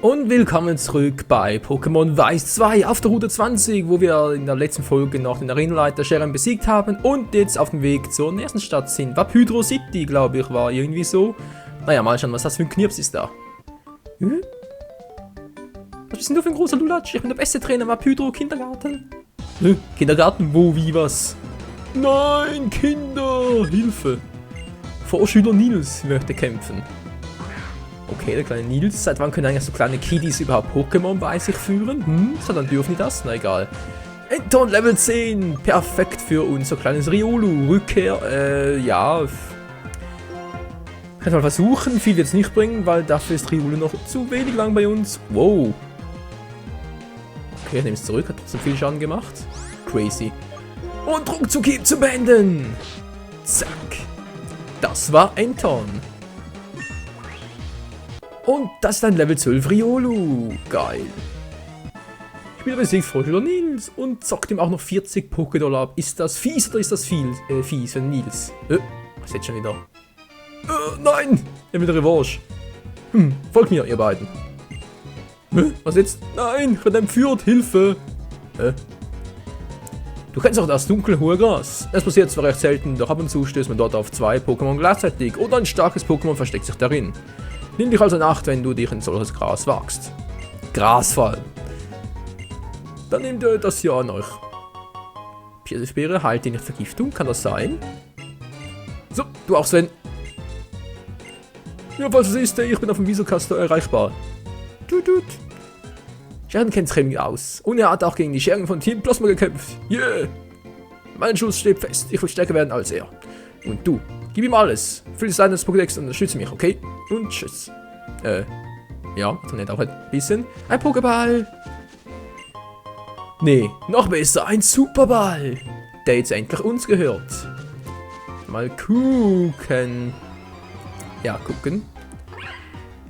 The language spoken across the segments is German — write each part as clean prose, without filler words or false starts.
Und willkommen zurück bei Pokémon Weiß 2 auf der Route 20, wo wir in der letzten Folge noch den Arenaleiter Sharon besiegt haben und jetzt auf dem Weg zur nächsten Stadt sind. Wapydro City, glaube ich, war irgendwie so. Naja, mal schauen, was das für ein Knirps ist da. Hm? Was bist denn du für ein großer Lulatsch? Ich bin der beste Trainer Wapydro Kindergarten. Kindergarten? Wo, wie, was? Nein, Kinder! Hilfe! Vorschüler Nils möchte kämpfen. Okay, der kleine Nils. Seit wann können eigentlich so kleine Kiddies überhaupt Pokémon bei sich führen? So, dann dürfen die das? Na egal. Enton Level 10. Perfekt für unser kleines Riolu. Rückkehr, ja. Kann mal versuchen. Viel wird es nicht bringen, weil dafür ist Riolu noch zu wenig lang bei uns. Wow. Okay, ich nehme es zurück. Hat trotzdem viel Schaden gemacht. Crazy. Und Ruckzuck zu beenden. Zack. Das war Enton. Und das ist ein Level 12 Riolu. Geil. Ich bin besiegt Vorschüler Nils und zockt ihm auch noch 40 Pokédollar ab. Ist das fies oder ist das fies für Nils? Was ist jetzt schon wieder? Nein! Er will Revanche. Folgt mir, ihr beiden. Was jetzt? Nein, ich werde entführt. Hilfe! Du kennst auch das dunkle hohe Gras. Es passiert zwar recht selten, doch ab und zu stößt man dort auf zwei Pokémon gleichzeitig oder ein starkes Pokémon versteckt sich darin. Nimm dich also in Acht, wenn du dich in solches Gras wagst. Grasfall. Dann nehmt ihr das hier an euch. Piersifbeere heilt die nicht Vergiftung, kann das sein? So, du auch Sven. Ja, falls es ist, ich bin auf dem Wieselkaster erreichbar. Tut. Sharon kennt Training aus. Und er hat auch gegen die Schergen von Team Plasma gekämpft. Yeah! Mein Schuss steht fest. Ich will stärker werden als er. Und du, gib ihm alles. Füll es ein als Pokédex und unterstütze mich, okay? Und tschüss. Ja, das nicht auch ein bisschen. Ein Pokéball. Nee, noch besser, ein Superball. Der jetzt endlich uns gehört. Mal gucken. Ja, gucken.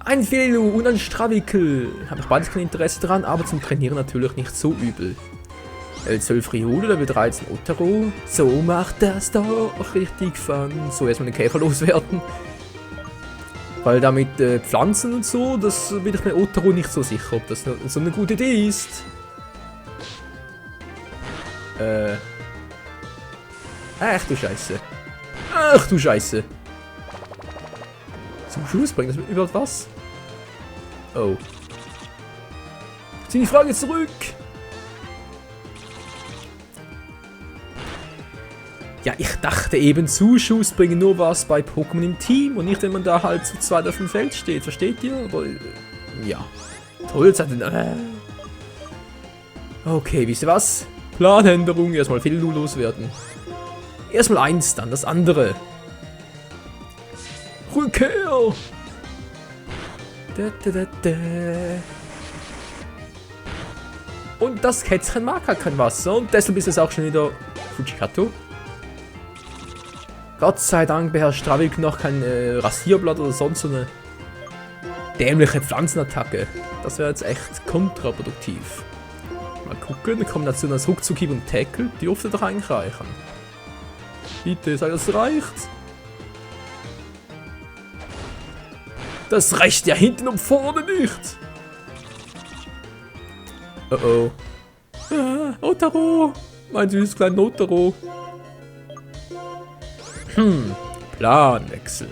Ein Felu und ein Stravikel. Habe ich beides kein Interesse dran, aber zum Trainieren natürlich nicht so übel. Level 12 Riolu, Level 13 Otaro. So macht das doch richtig Fun. So, erstmal den Käfer loswerden. Weil damit Pflanzen und so, das bin ich mir Otaro nicht so sicher, ob das so eine gute Idee ist. Ach du Scheiße. Ach du Scheiße. Zum Schuss bringen, das überhaupt was? Oh. Zieh die Frage zurück. Ja, ich dachte eben, Zuschuss bringen nur was bei Pokémon im Team und nicht, wenn man da halt zu zweit auf dem Feld steht. Versteht ihr? Aber, ja. Toll, okay, wisst ihr was? Planänderung, erstmal viel loswerden. Erstmal eins, dann das andere. Rückkehr! Und das Kätzchen mag halt kein Wasser und deshalb ist es auch schon wieder Fujikato. Gott sei Dank beherrscht Stravik noch kein Rasierblatt oder sonst so eine dämliche Pflanzenattacke. Das wäre jetzt echt kontraproduktiv. Mal gucken, eine Kombination aus Ruckzuck und Tackle dürfte doch eigentlich reichen. Bitte, sag, das reicht. Das reicht ja hinten und vorne nicht. Oh. Otaro. Mein süßes kleines Otaro. Planwechsel.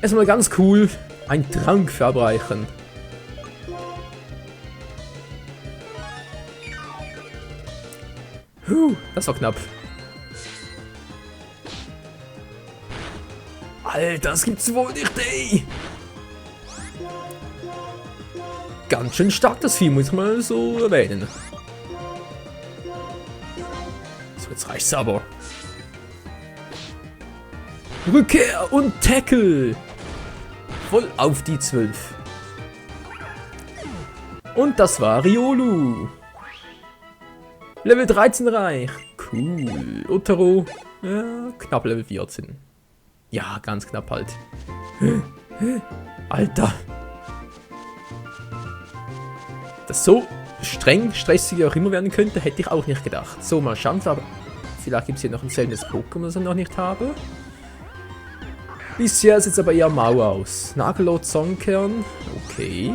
Erstmal ganz cool. Ein Trank verabreichen. Das war knapp. Alter, das gibt's wohl nicht, ey. Ganz schön stark das Vieh, muss ich mal so erwähnen. So, jetzt reicht's aber. Rückkehr und Tackle. Voll auf die 12. Und das war Riolu. Level 13 reich. Cool. Otaro. Ja, knapp Level 14. Ja, ganz knapp halt. Alter. Das so streng, stressig auch immer werden könnte, hätte ich auch nicht gedacht. So, mal schauen, aber vielleicht gibt es hier noch ein seltenes Pokémon, das ich noch nicht habe. Bisher sieht es aber eher mau aus. Nagelot Sonnenкern. Okay.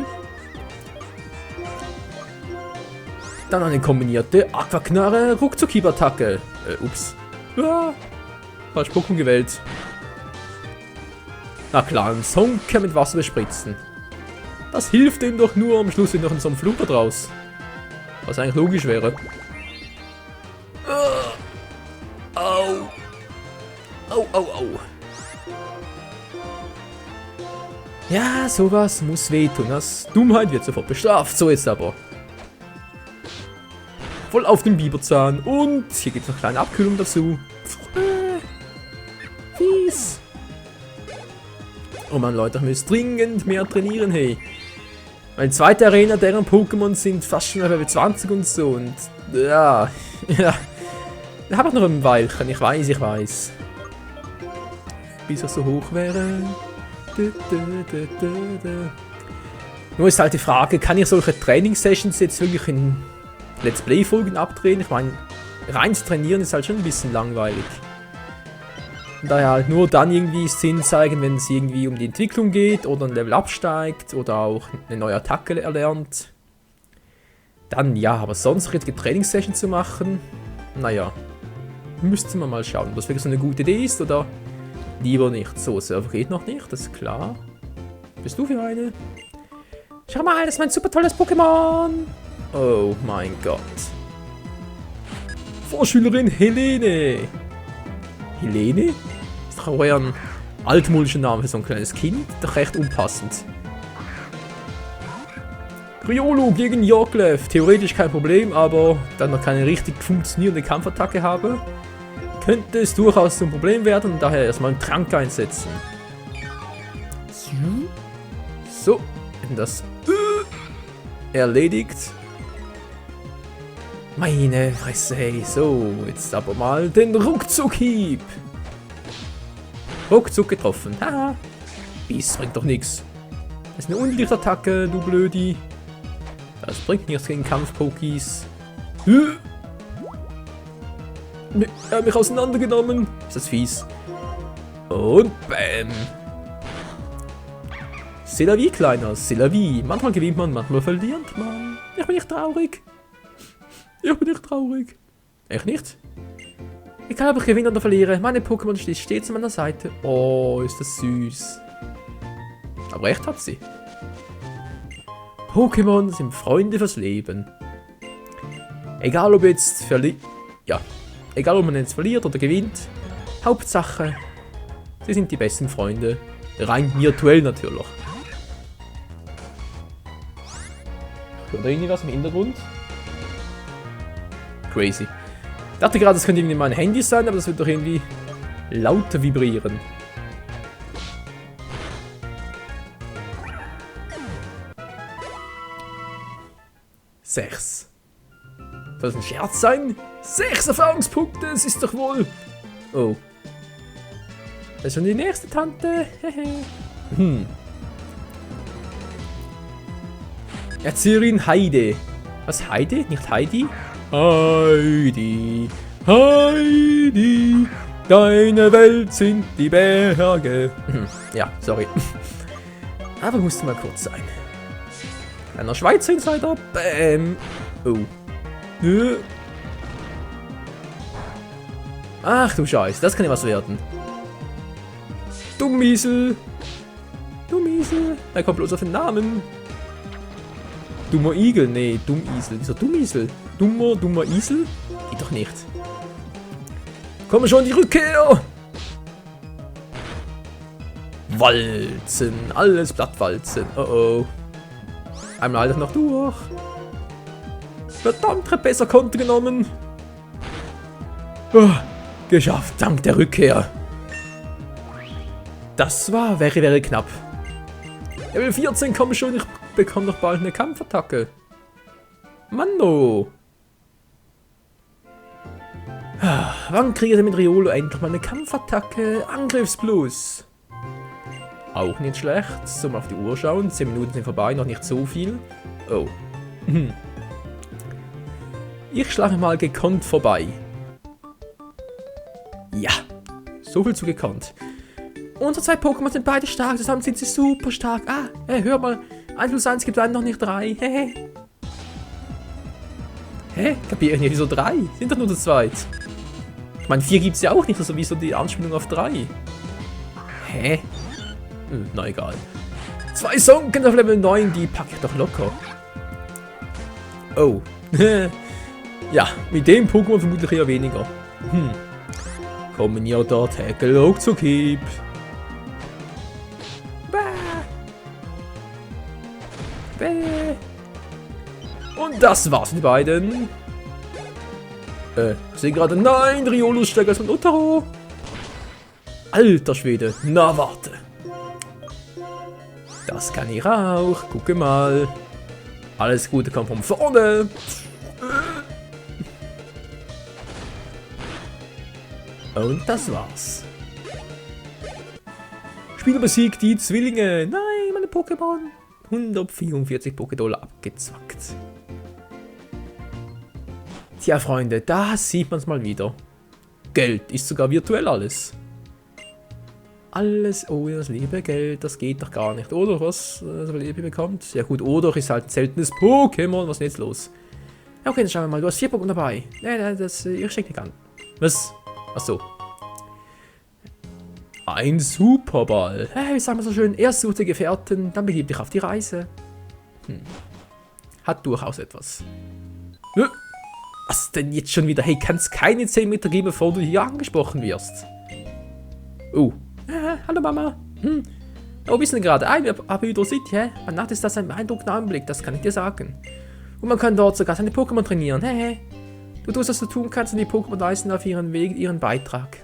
Dann eine kombinierte Aquaknarre Ruckzuck-Hieb-Attacke. Ups. Ja, falsch Pokémon gewählt. Na klar, einen Sonker mit Wasser bespritzen. Das hilft ihm doch nur, am Schluss noch in so einem Flug draus. Was eigentlich logisch wäre. Au. Au, au, au. Ja, sowas muss wehtun. Das Dummheit wird sofort bestraft. So jetzt aber. Voll auf den Biberzahn. Und hier gibt es noch eine kleine Abkühlung dazu. Fies. Oh man, Leute, ich muss dringend mehr trainieren, hey. Meine zweite Arena, deren Pokémon sind fast schon Level 20 und so. Und ja, ja. Da habe ich noch ein Weilchen, ich weiß. Bis er so hoch wäre. Nur ist halt die Frage, kann ich solche Trainingssessions jetzt wirklich in Let's Play-Folgen abdrehen? Ich meine, rein zu trainieren ist halt schon ein bisschen langweilig. Und daher halt nur dann irgendwie Sinn zeigen, wenn es irgendwie um die Entwicklung geht oder ein Level absteigt oder auch eine neue Attacke erlernt. Dann ja, aber sonst richtige Trainingssessions zu machen, naja, müsste man mal schauen, ob das wirklich so eine gute Idee ist oder lieber nicht. So, Server geht noch nicht, das ist klar. Bist du für eine? Schau mal, das ist mein super tolles Pokémon. Oh mein Gott. Vorschülerin Helene. Helene? Ist doch euer altmodischer Name für so ein kleines Kind. Doch recht unpassend. Riolu gegen Yorklev. Theoretisch kein Problem, aber da ich noch keine richtig funktionierende Kampfattacke habe, könnte es durchaus zum Problem werden und daher erstmal einen Trank einsetzen. So, das erledigt. Meine Fresse, hey. So, jetzt aber mal den Ruckzuck-Hieb. Ruckzuck getroffen. Haha. Biss bringt doch nichts. Das ist eine Unlichtattacke, du Blödi. Das bringt nichts gegen Kampf-Pokis. Er hat mich auseinandergenommen. Ist das fies. Und bam. C'est la vie, Kleiner. C'est la vie. Manchmal gewinnt man, manchmal verliert man. Ich bin nicht traurig. Ich bin nicht traurig. Echt nicht? Egal, ob ich gewinne oder verliere. Meine Pokémon steht stets an meiner Seite. Oh, ist das süß. Aber recht hat sie. Pokémon sind Freunde fürs Leben. Egal ob jetzt egal ob man jetzt verliert oder gewinnt. Hauptsache, sie sind die besten Freunde. Rein virtuell natürlich. Hört irgendwie was im Hintergrund? Crazy. Ich dachte gerade, das könnte irgendwie mein Handy sein, aber das wird doch irgendwie lauter vibrieren. Sechs. Soll das ein Scherz sein? 6 Erfahrungspunkte, es ist doch wohl... Oh. Das ist schon die nächste Tante. Erzieherin Heide. Was, Heide? Nicht Heidi? Heidi, Heidi, deine Welt sind die Berge. Ja, sorry. Aber musste mal kurz sein. Einer Schweizer Insider. Bäm. Oh. Ach du Scheiße, das kann ja was werden. Dummiesel. Dummiesel. Er kommt bloß auf den Namen. Dummer Igel. Nee, Dummisel. Wieso Dummisel? Dummer Isel? Geht doch nicht. Komm schon, die Rückkehr! Walzen. Alles Blattwalzen. Oh oh. Einmal alles noch durch. Verdammt, ich hab besser Konto genommen. Oh, geschafft, dank der Rückkehr. Das war very knapp. Level 14, komm schon, ich bekomme doch bald eine Kampfattacke. Manno. Wann kriege ich mit Riolu endlich mal eine Kampfattacke? Angriffsplus. Auch nicht schlecht. So, mal auf die Uhr schauen. 10 Minuten sind vorbei, noch nicht so viel. Oh. Ich schlage mal gekonnt vorbei. Ja. So viel zu gekonnt. Unsere zwei Pokémon sind beide stark. Zusammen sind sie super stark. Ah, hey, hör mal. 1 plus 1 gibt einen noch nicht 3. Hehe. Hä? Kapiere ich nicht, wieso 3? Sind doch nur das zweit. Ich meine, 4 gibt es ja auch nicht, also wieso die Anspielung auf 3? Hä? Na egal. 2 Sonken auf Level 9, die packe ich doch locker. Oh. Ja, mit dem Pokémon vermutlich eher weniger. Kommen ja da Tackle auch zu Keep. Und das war's mit beiden. Ich sehe gerade, nein, Riolu ist stärker als mein Otaro. Alter Schwede, na warte. Das kann ich auch, gucke mal. Alles Gute kommt von vorne. Und das war's. Spieler besiegt die Zwillinge. Nein, meine Pokémon. 144 Pokédollar abgezwackt. Tja, Freunde, da sieht man es mal wieder. Geld ist sogar virtuell alles. Alles, oh, das liebe Geld, das geht doch gar nicht. Oder was? Das Leben bekommt? Ja gut, oder ist halt ein seltenes Pokémon. Was ist denn jetzt los? Ja, okay, dann schauen wir mal. Du hast 4 Pokémon dabei. Nein, das, ich steck nicht an. Was? Achso. Ein Superball. Hey, wie sagen wir so schön? Erst such dir Gefährten, dann begib dich auf die Reise. Hat durchaus etwas. Was denn jetzt schon wieder? Hey, kann's keine 10 Meter geben, bevor du hier angesprochen wirst? Oh. Hallo Mama. Wo bist du denn gerade? Apahydro City, hä? Bei Nacht ist das ein beeindruckender Anblick, das kann ich dir sagen. Und man kann dort sogar seine Pokémon trainieren, hey. Du tust, was du tun kannst, und die Pokémon leisten auf ihren Weg ihren Beitrag.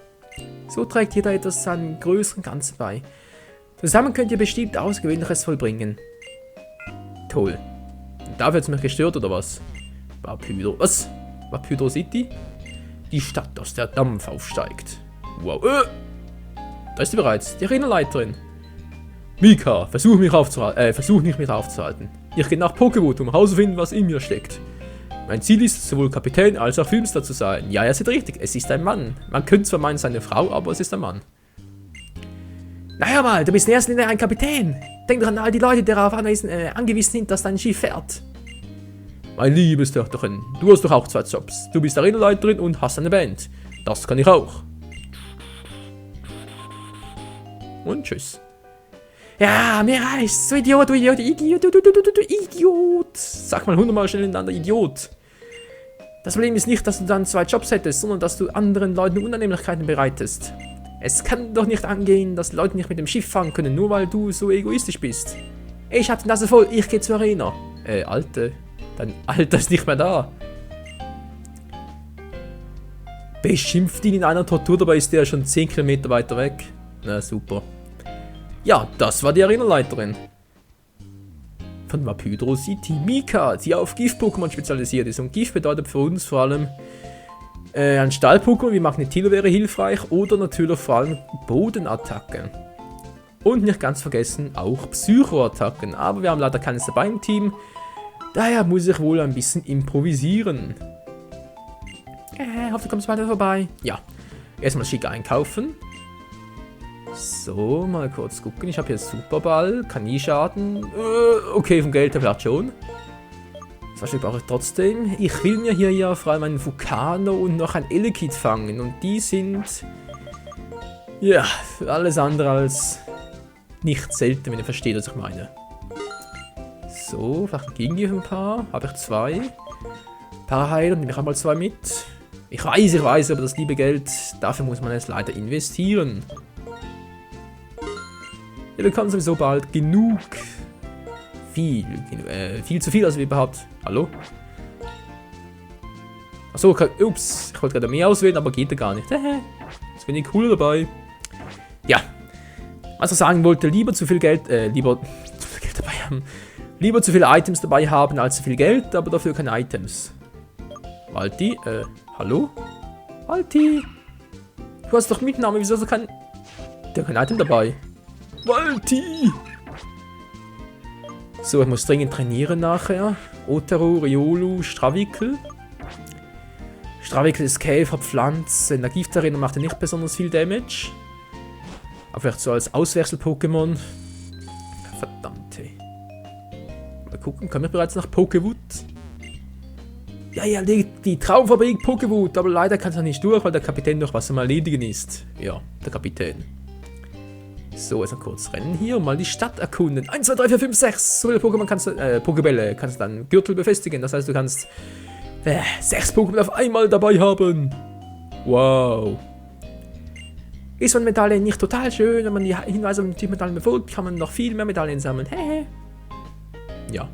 So trägt jeder etwas seinem größeren Ganzen bei. Zusammen könnt ihr bestimmt Außergewöhnliches vollbringen. Toll. Und dafür hat es mich gestört, oder was? Apahydro. Was? Apahydro City? Die Stadt, aus der Dampf aufsteigt. Wow. Da ist sie bereits, die Arenaleiterin. Mika, versuch nicht mich aufzuhalten. Ich gehe nach Pokéwood, um herauszufinden, was in mir steckt. Mein Ziel ist, sowohl Kapitän als auch Filmstar zu sein. Ja, ihr seid richtig, es ist ein Mann. Man könnte zwar meinen, seine Frau, aber es ist ein Mann. Naja mal, du bist in erster Linie ein Kapitän. Denk doch an all die Leute, die darauf angewiesen sind, dass dein Schiff fährt. Mein liebes Töchterchen, du hast doch auch 2 Jobs. Du bist Arenaleiterin und hast eine Band. Das kann ich auch. Und tschüss. Ja, mir reicht's. Du Idiot, du Idiot, Idiot, du Idiot. Sag mal 100-mal schnell hintereinander, Idiot. Das Problem ist nicht, dass du dann 2 Jobs hättest, sondern dass du anderen Leuten Unannehmlichkeiten bereitest. Es kann doch nicht angehen, dass Leute nicht mit dem Schiff fahren können, nur weil du so egoistisch bist. Ich hab die Nase voll, ich geh zur Arena. Alte. Dein Alter ist nicht mehr da. Beschimpft ihn in einer Tortur, dabei ist der schon 10 Kilometer weiter weg. Na super. Ja, das war die Arenaleiterin. Von Apahydro City, Mika, die auf Gift-Pokémon spezialisiert ist. Und Gift bedeutet für uns vor allem ein Stall-Pokémon wie Magnetilo wäre hilfreich oder natürlich vor allem Bodenattacken. Und nicht ganz vergessen, auch Psycho-Attacken. Aber wir haben leider keines dabei im Team. Daher muss ich wohl ein bisschen improvisieren. Hoffe, du kommst weiter vorbei. Ja, erstmal schick einkaufen. So, mal kurz gucken. Ich habe hier Superball. Kann nie schaden. Okay, vom Geld her vielleicht schon. Das brauche ich trotzdem. Ich will mir hier ja vor allem einen Vulcano und noch ein Elekid fangen. Und die sind... ja, alles andere als nicht selten, wenn ihr versteht, was ich meine. So, vielleicht gegen die ein paar. Habe ich 2. Paraheiler, nehme ich auch mal 2 mit. Ich weiß, aber das liebe Geld, dafür muss man es leider investieren. Ja, wir bekommen sowieso bald genug. Viel zu viel, also überhaupt. Hallo? Achso, ups, ich wollte gerade mehr auswählen, aber geht ja gar nicht. Ist wenig cool dabei. Ja. Was ich sagen wollte, lieber zu viel Geld dabei haben. Lieber zu viele Items dabei haben als zu viel Geld, aber dafür keine Items. Walti, hallo? Walti! Du hast doch Mitnahme, wieso hast du kein Item dabei? Walti! So, ich muss dringend trainieren nachher. Otaro, Riolu, Stravikel. Stravikel ist Käfer, Pflanze. In der Giftarena macht er nicht besonders viel Damage. Aber vielleicht so als Auswechsel-Pokémon. Verdammte. Mal gucken, komme ich bereits nach Pokéwood? Ja, ja, die Traumfabrik Pokéwood, aber leider kann es noch nicht durch, weil der Kapitän noch was am Erledigen ist. Ja, der Kapitän. So, jetzt noch kurz rennen hier und mal die Stadt erkunden. 1, 2, 3, 4, 5, 6. So viele Pokémon kannst du, Pokébälle kannst du dann Gürtel befestigen. Das heißt, du kannst 6 Pokémon auf einmal dabei haben. Wow. Ist so eine Medaille nicht total schön? Wenn man die Hinweise auf die Medaillen befolgt, kann man noch viel mehr Medaillen sammeln. Hehe. Ja.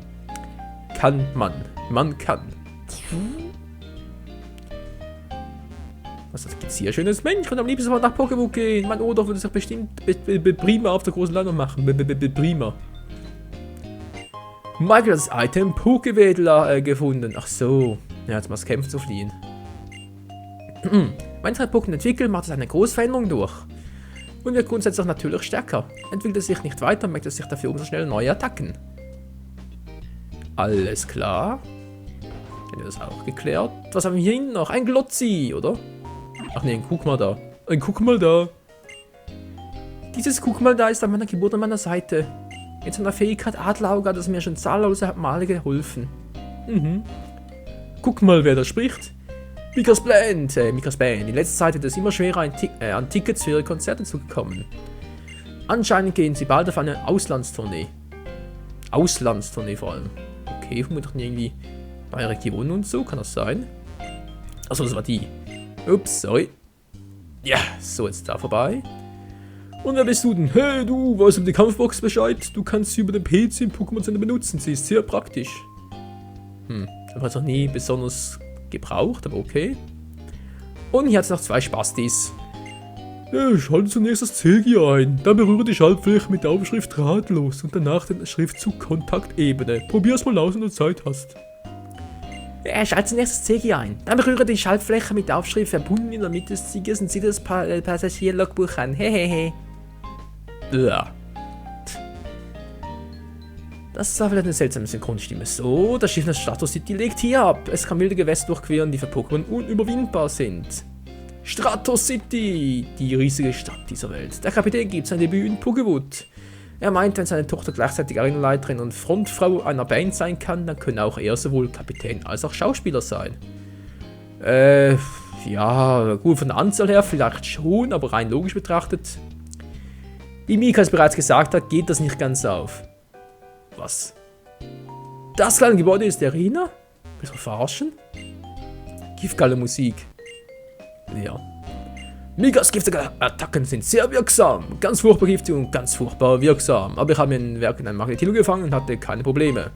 Kann man. Man kann. Was gibt's hier schönes? Mensch, ich könnte am liebsten mal nach Pokémon gehen. Mein Oder würde sich bestimmt prima auf der großen Landung machen. Prima. Michael hat das Item Pokewedler gefunden. Ach so. Ja, jetzt mal das Kämpfen zu fliehen. Wenn drei Pokémon entwickelt, macht es eine große Veränderung durch. Und wird grundsätzlich natürlich stärker. Entwickelt es sich nicht weiter, merkt es sich dafür umso schneller neue Attacken. Alles klar. Hätten wir das auch geklärt. Was haben wir hier hinten noch? Ein Glotzi, oder? Ach nee, guck mal da. Guck mal da. Dieses Guck mal da ist an meiner Geburt an meiner Seite. Mit seiner Fähigkeit Adlerauge hat es mir schon zahllose Male geholfen. Guck mal, wer da spricht. Mikas Band. In letzter Zeit wird es immer schwerer, an Tickets für ihre Konzerte zu bekommen. Anscheinend gehen sie bald auf eine Auslandstournee. Auslandstournee vor allem. Okay, vermutlich irgendwie neue Regionen und so, kann das sein? Achso, das war die. Ups, sorry. Ja, so, jetzt da vorbei. Und wer bist du denn? Hey, du, weißt du über die Kampfbox Bescheid? Du kannst sie über den PC im Pokémon Center benutzen. Sie ist sehr praktisch. Ich habe es noch nie besonders gebraucht, aber okay. Und hier hat es noch 2 Spastis. Ja, schalte zunächst das Zilgi ein. Dann berühre die Schaltfläche mit der Aufschrift drahtlos und danach den Schriftzug Kontaktebene. Probier's mal aus, wenn du Zeit hast. Schalte zunächst das Zilgi ein. Dann berühre die Schaltfläche mit der Aufschrift verbunden in der Mitte des Ziegers und sieh das Passagierlogbuch an. Hehehe. Ja. Das war vielleicht eine seltsame Synchronstimme. So, das Schiff nach Strato City legt hier ab. Es kann wilde Gewässer durchqueren, die für Pokémon unüberwindbar sind. Strato City, die riesige Stadt dieser Welt. Der Kapitän gibt sein Debüt in Pokéwood. Er meint, wenn seine Tochter gleichzeitig Arenaleiterin und Frontfrau einer Band sein kann, dann können auch er sowohl Kapitän als auch Schauspieler sein. Ja, gut, von der Anzahl her vielleicht schon, aber rein logisch betrachtet. Wie Mika es bereits gesagt hat, geht das nicht ganz auf. Was? Das kleine Gebäude ist die Arena? Willst du verarschen? Giftgalle Musik. Ja. Mikas giftige Attacken sind sehr wirksam. Ganz furchtbar giftig und ganz furchtbar wirksam. Aber ich habe mir ein Werk in einem Magnetillo gefangen und hatte keine Probleme.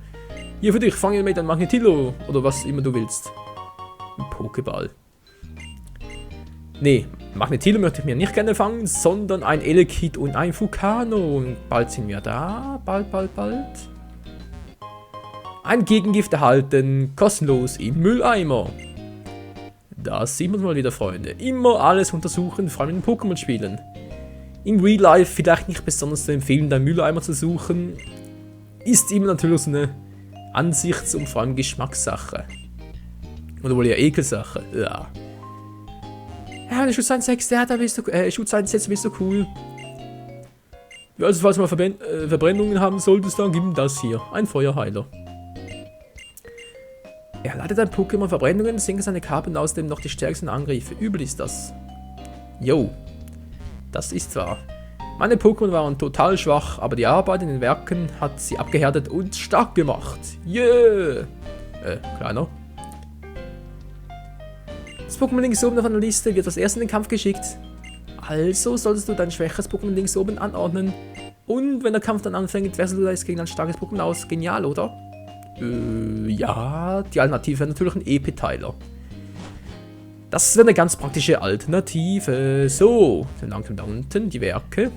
Hier für dich, fange mit einem Magnetillo. Oder was immer du willst. Ein Pokéball. Nee, Magnetillo möchte ich mir nicht gerne fangen, sondern ein Elekid und ein Fukano. Und bald sind wir da. Bald. Ein Gegengift erhalten. Kostenlos im Mülleimer. Da sehen wir uns mal wieder, Freunde. Immer alles untersuchen, vor allem in Pokémon-Spielen. In Real Life vielleicht nicht besonders zu empfehlen, den Mülleimer zu suchen. Ist immer natürlich so eine Ansichts- und vor allem Geschmackssache. Oder wohl ja Ekelsache. Ja. Ja, wenn du Schutzeinsätze hat, dann bist du, Schutzeinsätze bist du cool. Ja, also falls du mal Verbrennungen haben solltest, dann gib ihm das hier. Ein Feuerheiler. Er leitet ein Pokémon Verbrennungen, senkt seine Karten außerdem noch die stärksten Angriffe. Übel ist das. Yo. Das ist wahr. Meine Pokémon waren total schwach, aber die Arbeit in den Werken hat sie abgehärtet und stark gemacht. Yeah. Kleiner. Das Pokémon links oben auf einer Liste wird als erstes in den Kampf geschickt. Also solltest du dein schwäches Pokémon links oben anordnen. Und wenn der Kampf dann anfängt, wechselst du es gegen ein starkes Pokémon aus. Genial, oder? Ja, die Alternative wäre natürlich ein EP-Teiler. Das wäre eine ganz praktische Alternative. So, dann langsam da unten die Werke.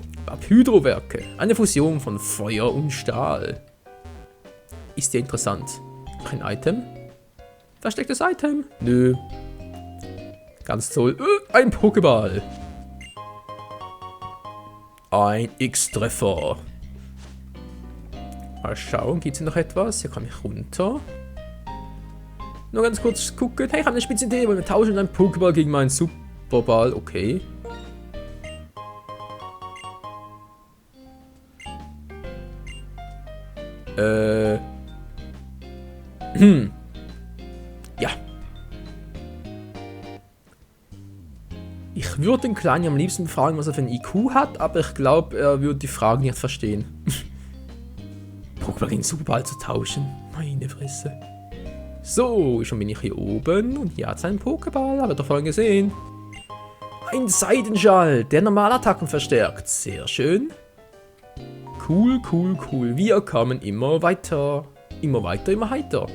Hydrowerke. Eine Fusion von Feuer und Stahl. Ist ja interessant. Ein Item? Verstecktes Item? Nö. Ganz toll. Ein Pokéball. Ein X-Treffer. Mal schauen, gibt es hier noch etwas? Hier komme ich runter. Nur ganz kurz gucken. Hey, ich habe eine spitze Idee, weil wir tauschen einen Pokéball gegen meinen Superball. Okay. Ja. Ich würde den Kleinen am liebsten fragen, was er für ein IQ hat, aber ich glaube, er würde die Frage nicht verstehen. Pokéballen Superball zu tauschen. Meine Fresse. So, schon bin ich hier oben und hier hat es einen Pokéball, habt ihr doch vorhin gesehen. Ein Seidenschall, der Normalattacken verstärkt. Sehr schön. Cool, cool, cool. Wir kommen immer weiter. Immer weiter, immer heiter.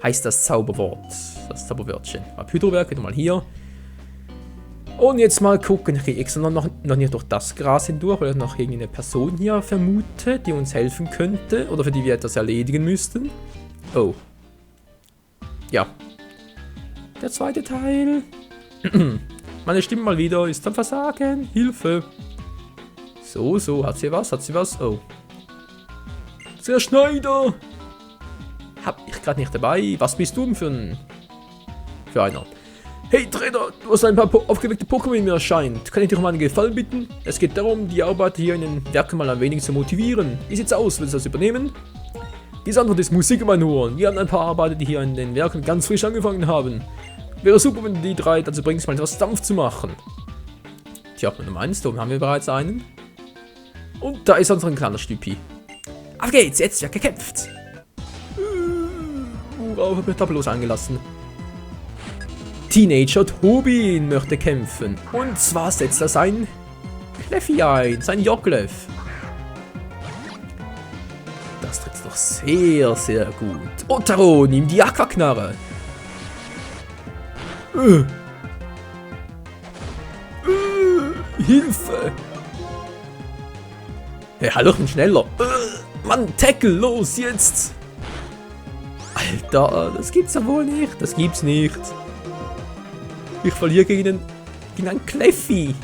Heißt das Zauberwort. Das Zauberwörtchen. Hydrowerk, wieder mal hier. Und jetzt mal gucken. Ich gehe extra noch nicht durch das Gras hindurch, weil ich noch irgendeine Person hier vermute, die uns helfen könnte. Oder für die wir etwas erledigen müssten. Oh. Ja. Der zweite Teil. Meine Stimme mal wieder ist am Versagen. Hilfe. So, hat sie was? Oh. Der Schneider. Hab ich gerade nicht dabei. Was bist du denn für einer? Hey Trainer, du hast ein paar aufgeweckte Pokémon in mir erscheint. Kann ich dich um einen Gefallen bitten? Es geht darum, die Arbeiter hier in den Werken mal ein wenig zu motivieren. Wie sieht's aus? Willst du das übernehmen? Diese Antwort ist Musik in meinen Ohren. Wir haben ein paar Arbeiter, die hier in den Werken ganz frisch angefangen haben. Wäre super, wenn du die drei dazu bringst, mal etwas Dampf zu machen. Tja, wenn du meinst, oben haben wir bereits einen. Und da ist unser kleiner Stüpi. Auf geht's, jetzt wird gekämpft. Worauf habe ich da bloß eingelassen? Teenager Tobin möchte kämpfen. Und zwar setzt er sein Kleffi ein, sein Joglev. Das trifft doch sehr, sehr gut. Otaro, nimm die Aquaknarre. Hilfe! Hey, hallo, ich bin schneller. Mann, Tackle, los, jetzt! Alter, das gibt's ja wohl nicht. Das gibt's nicht. Ich verliere gegen einen Kleffi.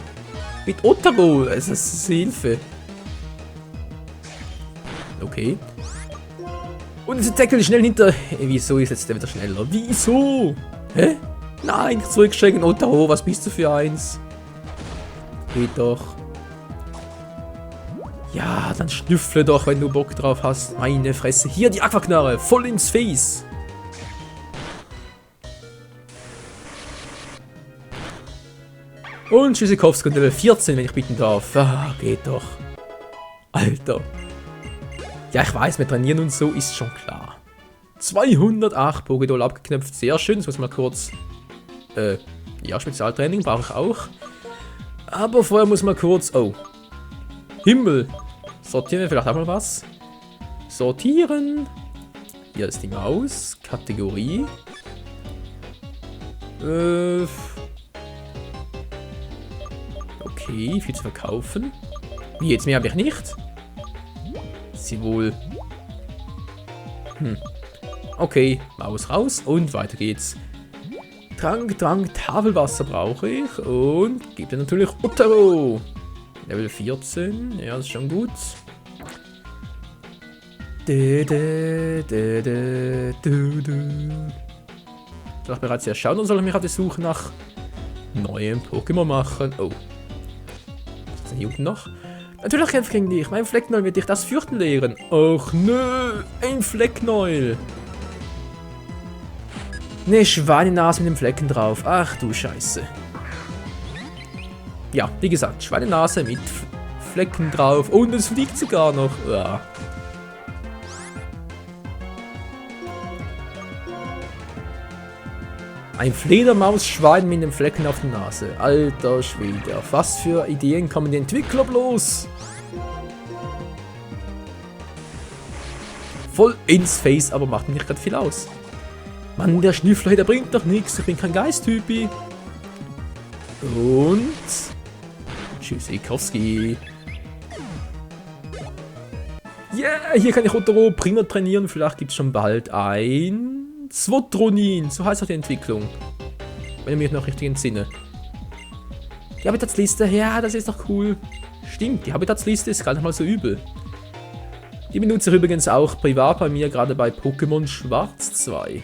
Mit Otaro. Es ist Hilfe. Okay. Und dieser Tackle schnell hinter. Wieso ist jetzt der wieder schneller? Wieso? Hä? Nein, zurückschrecken. Otaro, was bist du für eins? Geht doch. Ja, dann schnüffle doch, wenn du Bock drauf hast. Meine Fresse. Hier die Aquaknarre. Voll ins Face. Und Tschüssikowski Level 14, wenn ich bitten darf. Ah, geht doch. Alter. Ja, ich weiß, mit Trainieren und so ist schon klar. 208 Pokédoll abgeknöpft. Sehr schön. Das muss mal kurz... ja, Spezialtraining brauche ich auch. Aber vorher muss man kurz... Oh. Himmel. Sortieren wir vielleicht auch mal was. Sortieren. Hier ist die Maus. Kategorie. Okay, viel zu verkaufen. Wie, jetzt mehr habe ich nicht? Sie wohl... Okay, Maus raus und weiter geht's. Trank, Tafelwasser brauche ich und gibt dann natürlich Otaro. Level 14, ja, das ist schon gut. Soll ich bereits erschauen oder soll ich mich auf die Suche nach neuen Pokémon machen? Oh. Was ist denn hier unten noch? Natürlich kämpfe ich gegen dich. Mein Flecknäuel wird dich das Fürchten lehren. Och nö, ein Flecknäuel. Ne Schweinenase mit dem Flecken drauf. Ach du Scheiße. Ja, wie gesagt, Schweinenase mit Flecken drauf. Und es fliegt sogar noch. Ja. Ein Fledermaus-Schwein mit einem Flecken auf der Nase. Alter Schwede. Auf was für Ideen kommen die Entwickler bloß? Voll ins Face, aber macht mir nicht gerade viel aus. Mann, der Schnüffler, der bringt doch nichts. Ich bin kein Geist-Typi. Und... Tschüssikowski. Yeah, hier kann ich Otaro prima trainieren. Vielleicht gibt es schon bald ein... Swotronin, so heißt auch die Entwicklung. Wenn ich mich noch richtig entsinne. Die Habitatsliste, ja, das ist doch cool. Stimmt, die Habitatsliste ist gar nicht mal so übel. Die benutze ich übrigens auch privat bei mir, gerade bei Pokémon Schwarz 2.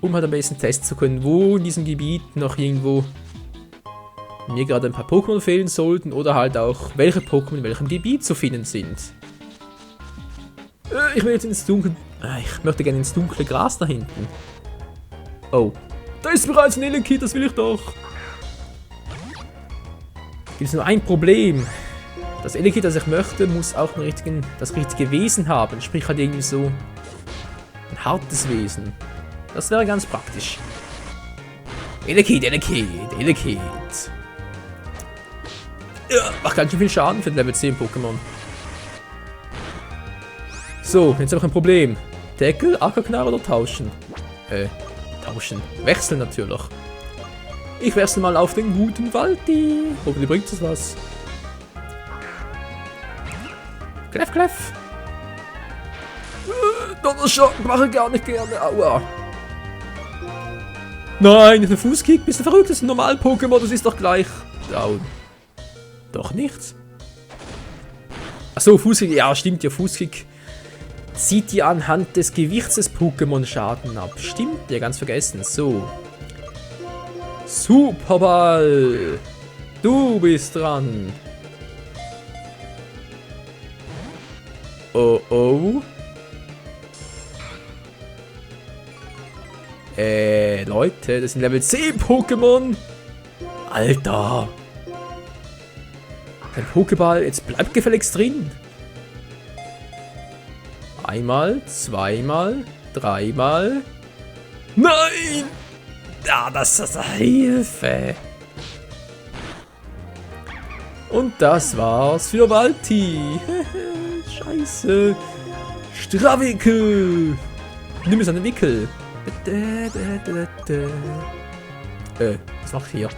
Um halt am besten testen zu können, wo in diesem Gebiet noch irgendwo mir gerade ein paar Pokémon fehlen sollten oder halt auch, welche Pokémon in welchem Gebiet zu finden sind. Ich will jetzt ins Dunkel. Ich möchte gerne ins dunkle Gras da hinten. Oh, Da ist bereits ein Elekid, das will ich doch. Gibt es nur ein Problem. Das Elekid, das ich möchte, muss auch das richtige Wesen haben. Sprich halt irgendwie so ein hartes Wesen. Das wäre ganz praktisch. Elekid. Ja, macht ganz schön viel Schaden für den Level 10 Pokémon. So, jetzt habe ich ein Problem. Deckel, Ackerknarre oder tauschen? Tauschen. Wechseln natürlich. Ich wechsle mal auf den guten Waldi. Hoffentlich bringt das was. Kläff. Donnerschock, mache gar nicht gerne. Aua. Nein, ein Fußkick. Bist du verrückt? Das ist ein Normal-Pokémon. Das ist doch gleich. Down. Doch nichts. Achso, Fußkick. Ja, stimmt ja. Fußkick zieht ja anhand des Gewichts des Pokémon Schaden ab. Stimmt ja, ganz vergessen. So. Superball. Du bist dran. Oh oh. Leute, das sind Level 10 Pokémon. Alter. Dein Pokéball, jetzt bleibt gefälligst drin. Einmal, zweimal, dreimal. Nein! Ja, das ist Hilfe. Und das war's für Walti. Scheiße. Strawickel. Nimm es an den Wickel. Was macht hier?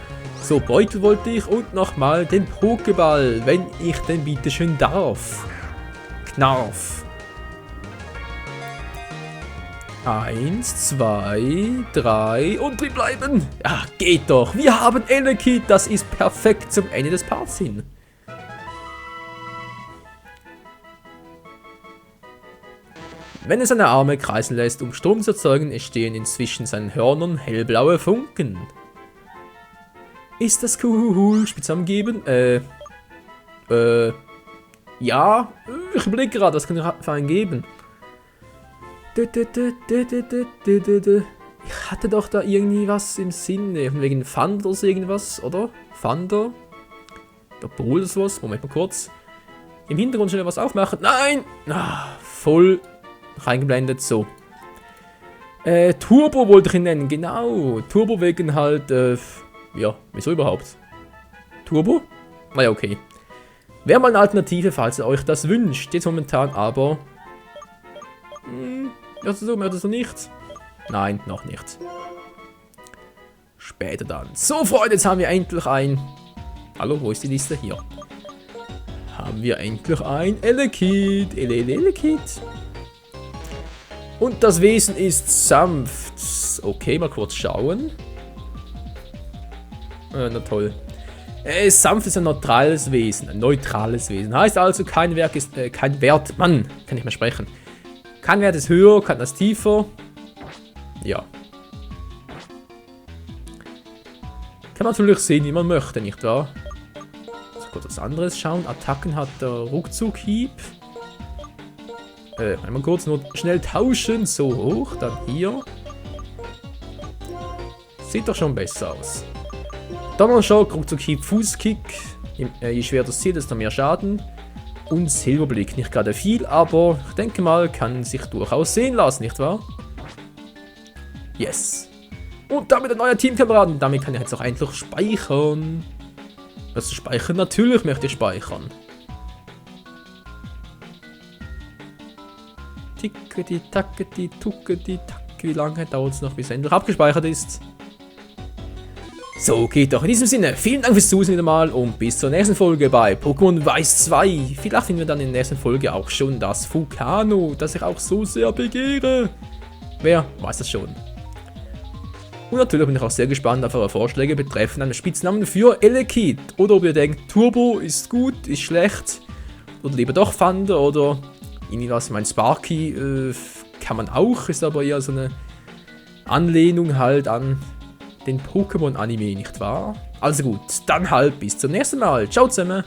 So, Beutel wollte ich und nochmal den Pokéball, wenn ich denn bitte schön darf. Knarf. 1, 2, 3 und drin bleiben. Ja, geht doch. Wir haben Elekid. Das ist perfekt zum Ende des Parts hin. Wenn er seine Arme kreisen lässt, um Strom zu erzeugen, entstehen inzwischen seinen Hörnern hellblaue Funken. Ist das cool? Spitznamen geben? Ja. Ich überlege gerade, was kann ich für einen geben? Ich hatte doch da irgendwie was im Sinne. Wegen Thunders irgendwas, oder? Thunder? Der Brul ist was. Moment mal kurz. Im Hintergrund schnell was aufmachen. Nein! Voll reingeblendet. So. Turbo wollte ich ihn nennen. Genau. Turbo wegen halt. Ja, wieso überhaupt? Turbo? Naja, okay. Wäre mal eine Alternative, falls ihr euch das wünscht. Jetzt momentan aber. Hörst du nichts? Nein, noch nicht. Später dann. So, Freunde, jetzt haben wir endlich ein... Hallo, wo ist die Liste? Hier. Haben wir endlich ein Elekid. Elekid. Und das Wesen ist sanft. Okay, mal kurz schauen. Na toll. Sanft ist ein neutrales Wesen. Ein neutrales Wesen. Heißt also, kein Wert ist... kein Wert... Mann, kann ich mal sprechen. Kein Wert ist höher, kein ist tiefer. Ja. Kann man natürlich sehen, wie man möchte, nicht wahr? So, kurz was anderes schauen. Attacken hat der Ruckzuck-Hieb. Einmal kurz nur schnell tauschen. So hoch, dann hier. Sieht doch schon besser aus. Donnerschock, Ruckzuck-Hieb, Fußkick. Je schwerer das Ziel, desto mehr Schaden. Und Silberblick, nicht gerade viel, aber ich denke mal, kann sich durchaus sehen lassen, nicht wahr? Yes. Und damit ein neuer Teamkameraden. Damit kann ich jetzt auch endlich speichern. Was zu speichern? Natürlich möchte ich speichern. Tickety, tackety, tuckety, tack. Wie lange dauert es noch, bis er endlich abgespeichert ist? So, geht doch. In diesem Sinne, vielen Dank fürs Zusehen wieder mal und bis zur nächsten Folge bei Pokémon Weiß 2. Vielleicht finden wir dann in der nächsten Folge auch schon das Vulcano, das ich auch so sehr begehre. Wer weiß das schon. Und natürlich bin ich auch sehr gespannt auf eure Vorschläge betreffend einen Spitznamen für Elekid. Oder ob ihr denkt, Turbo ist gut, ist schlecht. Oder lieber doch Thunder oder irgendwas. Ich meine, Sparky kann man auch, ist aber eher so eine Anlehnung halt an den Pokémon-Anime, nicht wahr? Also gut, dann halt bis zum nächsten Mal. Ciao zusammen.